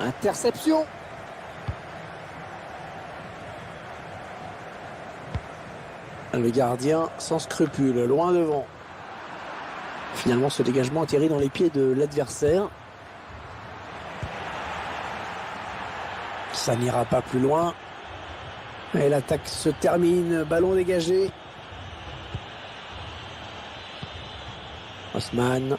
Interception. Le gardien sans scrupule, loin devant. Finalement, ce dégagement atterrit dans les pieds de l'adversaire. Ça n'ira pas plus loin. Et l'attaque se termine. Ballon dégagé. Osman.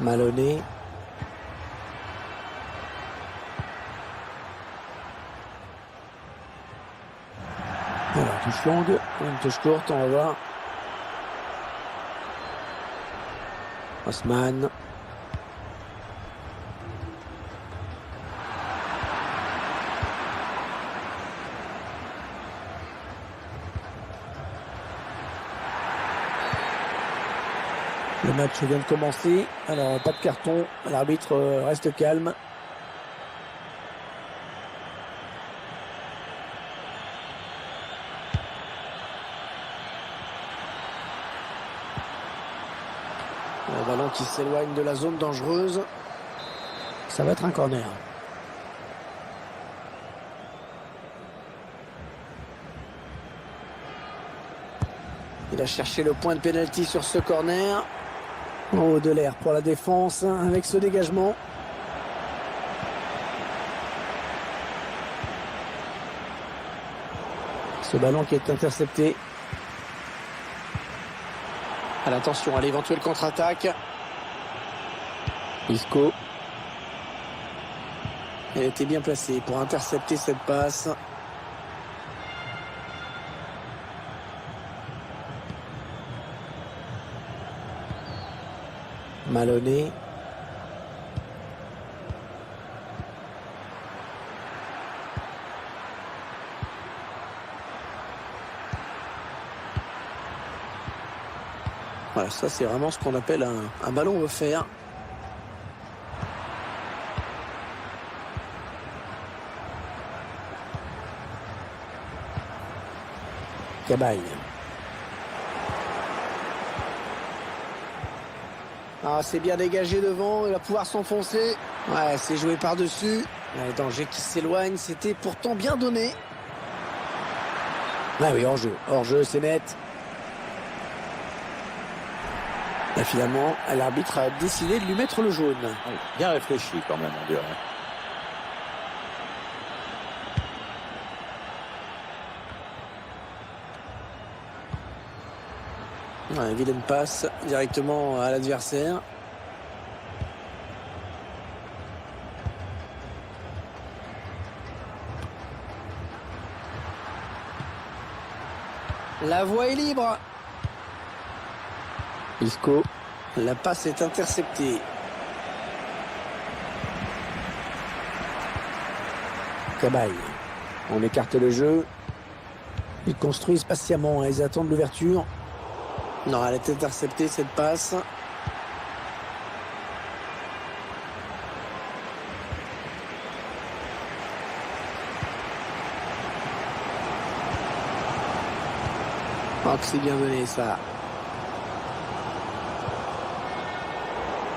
Malonné. Alors, touche longue, une touche courte, on va voir. Osman. Le match vient de commencer. Alors, pas de carton. L'arbitre reste calme. Le ballon qui s'éloigne de la zone dangereuse. Ça va être un corner. Il a cherché le point de pénalty sur ce corner. En haut de l'air pour la défense avec ce dégagement. Ce ballon qui est intercepté. Attention à l'éventuelle contre-attaque. Isco. Elle était bien placée pour intercepter cette passe. Malonné. Voilà, ça c'est vraiment ce qu'on appelle un ballon offert. Cabaye. Ah, c'est bien dégagé devant, il va pouvoir s'enfoncer. Ouais, c'est joué par-dessus. Le danger qui s'éloigne, c'était pourtant bien donné. Ah oui, hors-jeu, c'est net. Et finalement, l'arbitre a décidé de lui mettre le jaune. Bien réfléchi quand même, on dirait. Ouais, vilaine passe directement à l'adversaire. La voie est libre. Isco. La passe est interceptée. Cabaye. On écarte le jeu. Ils construisent patiemment. Ils attendent l'ouverture. Non, elle est interceptée cette passe. Oh, que c'est bien donné ça.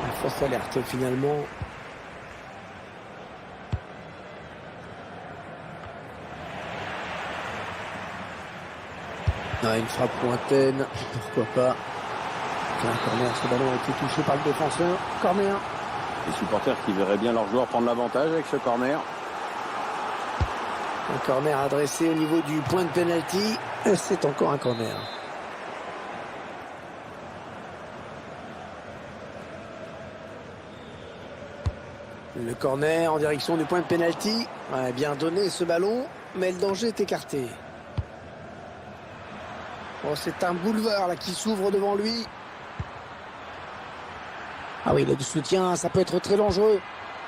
La fausse alerte finalement. Ah, une frappe lointaine, pourquoi pas. Un corner, ce ballon a été touché par le défenseur. Corner. Les supporters qui verraient bien leurs joueurs prendre l'avantage avec ce corner. Un corner adressé au niveau du point de pénalty. C'est encore un corner. Le corner en direction du point de pénalty. Ouais, bien donné ce ballon, mais le danger est écarté. Oh, c'est un boulevard là qui s'ouvre devant lui. Ah oui, il a du soutien, ça peut être très dangereux.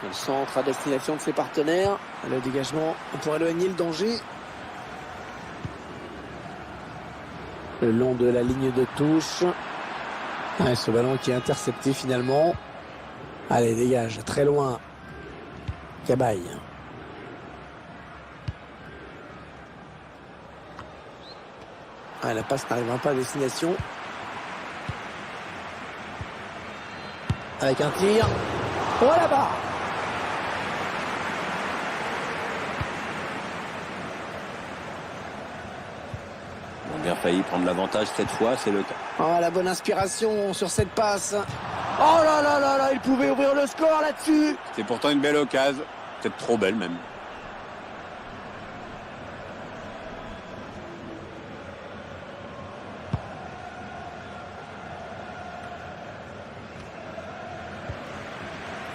Le centre à destination de ses partenaires. Le dégagement pour éloigner le danger. Le long de la ligne de touche. Ouais, ce ballon qui est intercepté finalement. Allez, dégage, très loin. Cabaye. Ah, la passe n'arrivera pas à destination. Avec un tir. Oh là-bas! On a bien failli prendre l'avantage cette fois, c'est le cas. Oh, la bonne inspiration sur cette passe. Oh là là là là, il pouvait ouvrir le score là-dessus. C'est pourtant une belle occasion, peut-être trop belle même.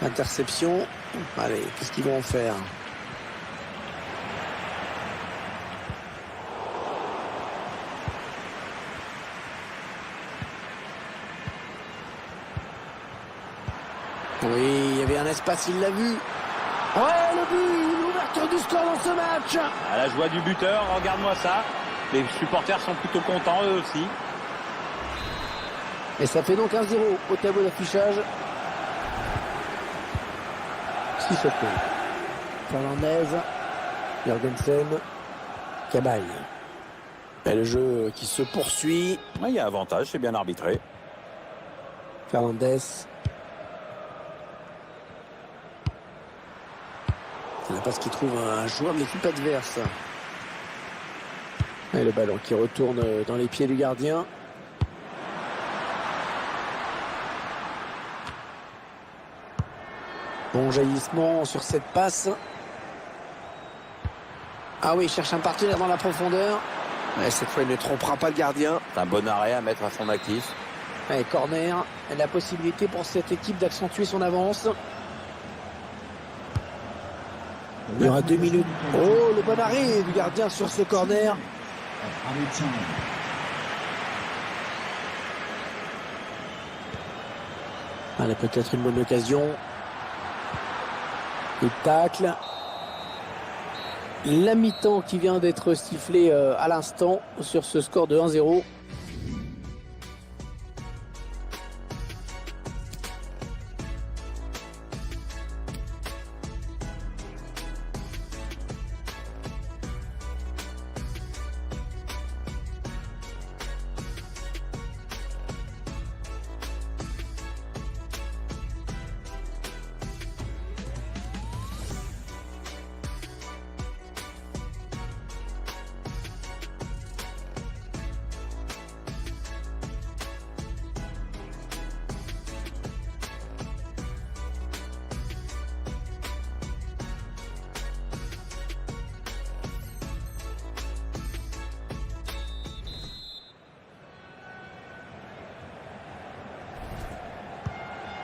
Interception. Allez, qu'est-ce qu'ils vont en faire? Oui, il y avait un espace, il l'a vu. Ouais, le but, l'ouverture du score dans ce match. À la joie du buteur, regarde-moi ça. Les supporters sont plutôt contents eux aussi. Et ça fait donc 1-0 au tableau d'affichage. 6 secondes. Fernandez, Jorgensen, Cabaye. Et le jeu qui se poursuit. Ouais, il y a avantage, c'est bien arbitré. Fernandez. C'est la passe qui trouve un joueur de l'équipe adverse. Et le ballon qui retourne dans les pieds du gardien. Bon jaillissement sur cette passe. Ah oui, il cherche un partenaire dans la profondeur. Et cette fois, il ne trompera pas le gardien. C'est un bon arrêt à mettre à son actif. Et corner. Et la possibilité pour cette équipe d'accentuer son avance. Il y aura 2 minutes. Oh, le bon arrêt du gardien sur ce corner. Allez, peut-être une bonne occasion. Le tacle. La mi-temps qui vient d'être sifflée à l'instant sur ce score de 1-0.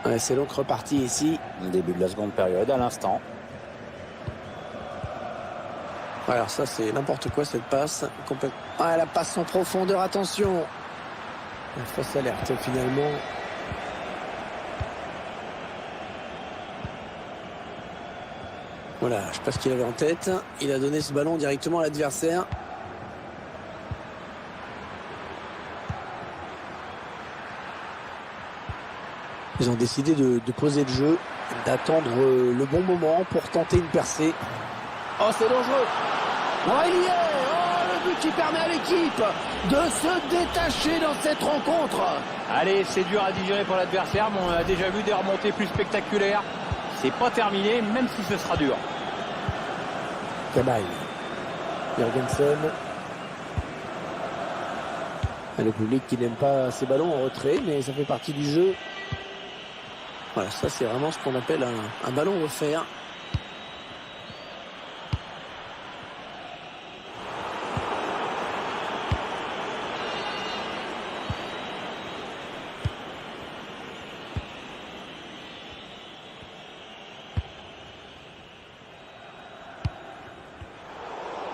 Ouais, c'est donc reparti ici. Début de la seconde période à l'instant. Alors ça, c'est n'importe quoi cette passe. Ah, la passe en profondeur, attention. La fausse alerte finalement. Voilà, je sais pas ce qu'il avait en tête. Il a donné ce ballon directement à l'adversaire. Ils ont décidé de poser le jeu, d'attendre le bon moment pour tenter une percée. Oh, c'est dangereux. Oh, il y est. Oh, le but qui permet à l'équipe de se détacher dans cette rencontre. Allez, c'est dur à digérer pour l'adversaire, mais on a déjà vu des remontées plus spectaculaires. C'est pas terminé, même si ce sera dur. Cabaye. Jorgensen. Le public qui n'aime pas ces ballons en retrait, mais ça fait partie du jeu. Voilà, ça c'est vraiment ce qu'on appelle un ballon offert.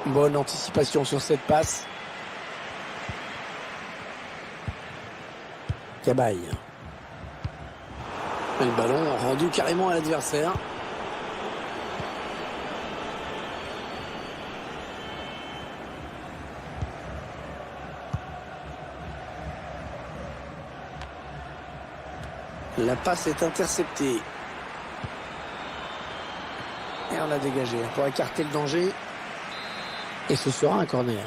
Bonne anticipation sur cette passe. Cabaye. Le ballon rendu carrément à l'adversaire. La passe est interceptée. Et on l'a dégagé pour écarter le danger. Et ce sera un corner.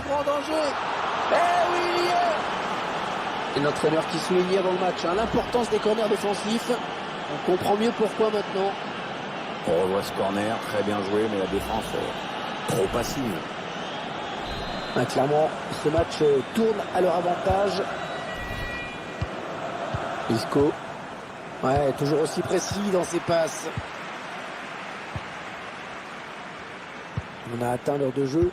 grand danger. Eh oui, il y est. Et l'entraîneur qui soulignait dans le match l'importance des corners défensifs. On comprend mieux pourquoi maintenant. On revoit ce corner, très bien joué, mais la défense est trop passive. Clairement, ce match tourne à leur avantage. Isco. Ouais, toujours aussi précis dans ses passes. On a atteint l'heure de jeu.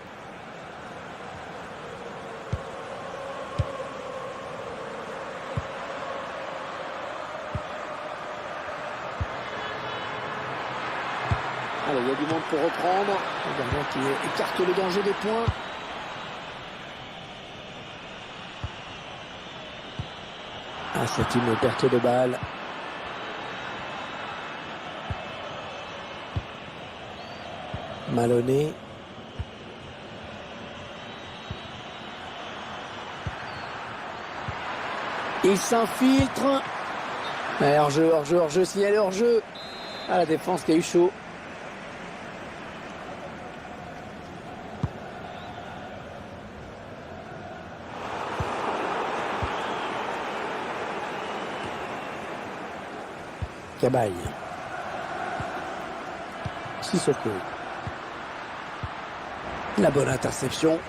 Allez, il y a du monde pour reprendre. Le gardien qui écarte le danger des points. Ah, c'est une perte de balle. Malonné. Il s'infiltre. Hors-jeu, hors-jeu, hors-jeu, signalé hors-jeu. Ah, la défense qui a eu chaud. Cabaye. Sissoko. La bonne interception.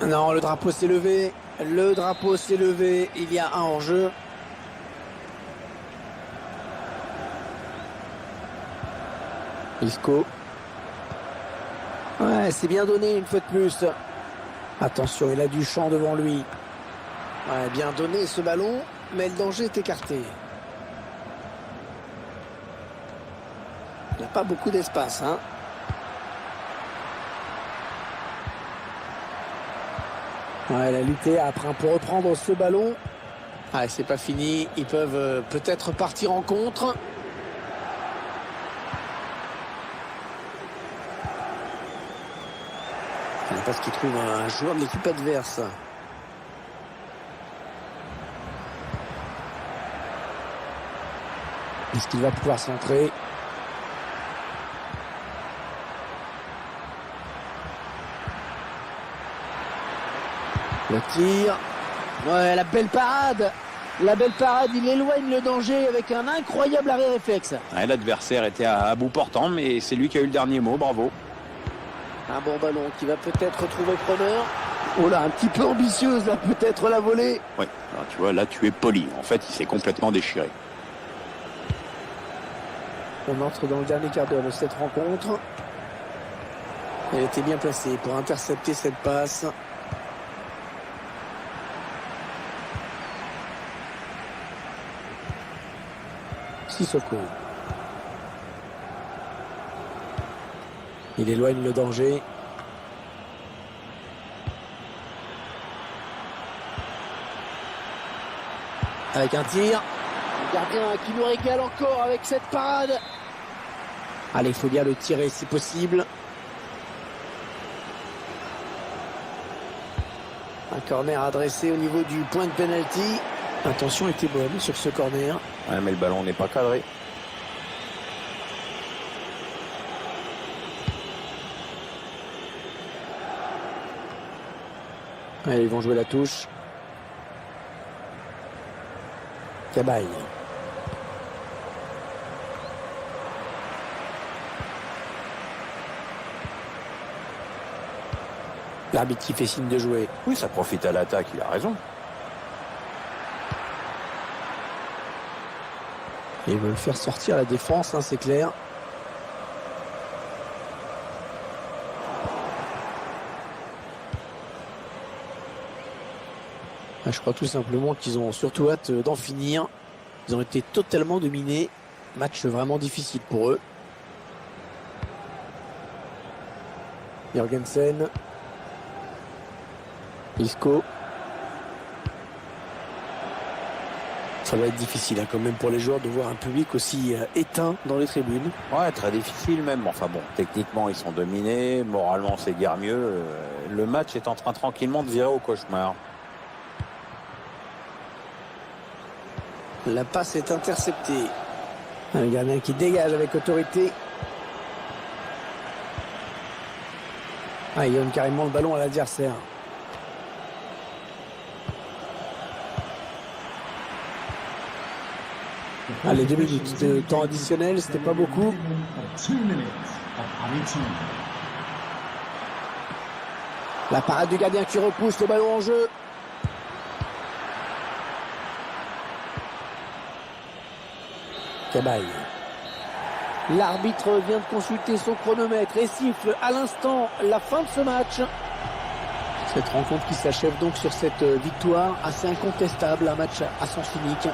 Non, le drapeau s'est levé. Le drapeau s'est levé. Il y a un hors-jeu. Isco. Ouais, c'est bien donné une fois de plus. Attention, il a du champ devant lui. Ouais, bien donné ce ballon, mais le danger est écarté. Il n'y a pas beaucoup d'espace, hein. Ouais, il a lutté après pour reprendre ce ballon. Ah, c'est pas fini. Ils peuvent peut-être partir en contre. Il parce qu'il trouve un joueur de l'équipe adverse. Est-ce qu'il va pouvoir centrer? Le tir. Ouais, la belle parade. La belle parade, il éloigne le danger avec un incroyable arrêt réflexe. Ouais, l'adversaire était à bout portant, mais c'est lui qui a eu le dernier mot, bravo. Un bon ballon qui va peut-être trouver preneur. Oh là, un petit peu ambitieuse, là, peut-être la volée. Ouais, alors, tu vois, là tu es poli. En fait, il s'est complètement déchiré. On entre dans le dernier quart d'heure de cette rencontre. Elle était bien placée pour intercepter cette passe. Sissoko. Il éloigne le danger. Avec un tir. Le gardien qui nous régale encore avec cette parade. Allez, il faut bien le tirer si possible. Un corner adressé au niveau du point de pénalty. L'intention était bonne sur ce corner. Ouais, mais le ballon n'est pas cadré. Allez, ils vont jouer la touche. Cabaye. L'arbitre qui fait signe de jouer. Oui, ça profite à l'attaque, il a raison. Ils veulent faire sortir la défense, hein, c'est clair. Je crois tout simplement qu'ils ont surtout hâte d'en finir. Ils ont été totalement dominés. Match vraiment difficile pour eux. Jorgensen. Isco. Ça va être difficile hein, quand même pour les joueurs de voir un public aussi éteint dans les tribunes. Ouais, très difficile même. Enfin bon, techniquement ils sont dominés, moralement c'est guère mieux. Le match est en train tranquillement de virer au cauchemar. La passe est interceptée. Un gardien qui dégage avec autorité. Ah, il donne carrément le ballon à l'adversaire. Allez, 2 minutes de temps additionnel, c'était pas beaucoup. La parade du gardien qui repousse le ballon en jeu. Cabaye. L'arbitre vient de consulter son chronomètre et siffle à l'instant la fin de ce match. Cette rencontre qui s'achève donc sur cette victoire assez incontestable, un match à sens unique.